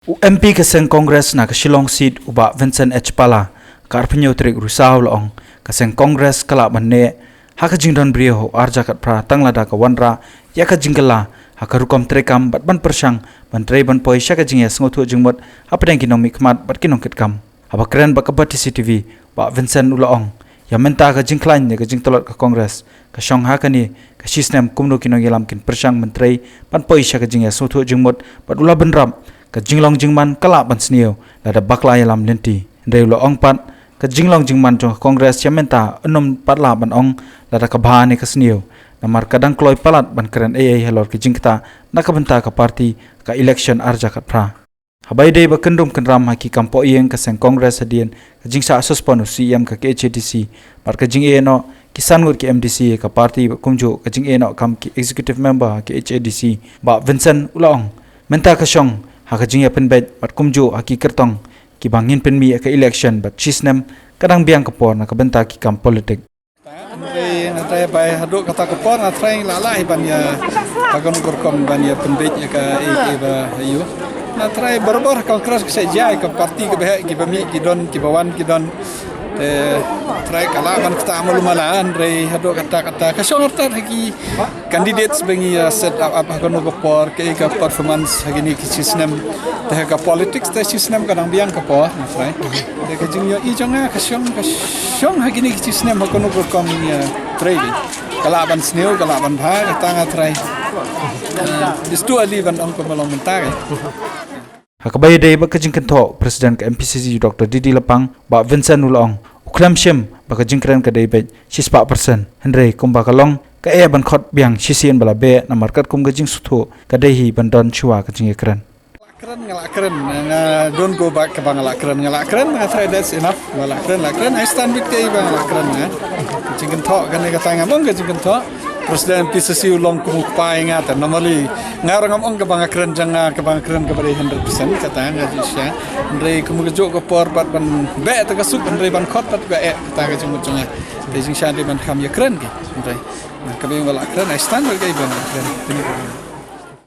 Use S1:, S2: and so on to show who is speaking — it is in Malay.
S1: MP kaseng Kongres na kasilong seat uba Vincent H. Pala karpenyo trik rusaw loong kaseng Kongres kala banne haka jingdon brio arja kat pra tanglada ka wanra ya ka jinggala haka rukom trekam bat ban persang ban trei ban poi syaka jingya sengotu jingmot apa dang kinong mikmat bat kinong kitkam apa keren ba kabat CCTV ba Vincent ulaong ya menta ka jingklain ne ka jingtolot ka Kongres ka syong haka ni ka sistem kumno kinong yelam kin persang menteri ban poi syaka jingya sengotu jingmot bat ula benram ka jinglong jingman kala ban snio lada bakla yalam lenti ndai lo ong pat ka jinglong jingman jong Kongres chamenta enum patla ban ong lada ka bahane ka snio namar kadang kloi palat ban keren helor ki jingta nakabenta ka parti ka election arja kat pra habai dei ba kendum kenram haki kampo ieng ka seng Kongres hadien ka jingsa susponu CM ka KHDC par ka jing no kisan ngur ki MDC ka parti kumjo ka jing no kam ki executive member ki HADC ba Vincent ulaong menta ka syong haka jingya penbet bat kumjo haki kertong ki bangin penmi ka election bat chisnem kadang biang kapor na kabenta ki kam politik
S2: nanti bai haduk kata kapor na train lalai banya agon kurkom banya penbet ka ba ayu na trai berber kal keras ke saja ke parti ke behak ki bami ki don ki bawan ki don try kala ban kita amal malaan rei hado kata kasong arta hagi candidates bengi set up apa kono gopor ke performance hagi ni sistem teh ka politics teh sistem kadang biang ka por right de ka jingyo I jonga kasong hagi ni sistem kono gokom ya try kala ban sneu kala ban bha tanga try distu ali ban ong ko malong mentare
S1: hakabai dei ba kajing kento presiden ka MPCC Dr. Didi Lepang ba Vincent Ulong uklam shem ba kajing kren ka dei bet 6% hendrei kumba kalong ka ban khot biang sisien bala be na market kum kajing sutho ka dei hi bandon chua kajing kren
S2: ngalak keren don't go back ke ngalak keren I try that's enough ngalak keren I stand with kay ngalak keren kajing kento kan ka tanga mong kajing kento Presiden PCC ulong kumukpai ngata normally ngarang among kabang keren janga kabang keren kepada 100% kata ngaji sya ndrei kumujuk ko por bat ban be ta kasuk ndrei ban khot bat be kata ga jumut janga dei sing sya ban kham ya keren ki ndrei kabeng wala keren I stand with kay ban keren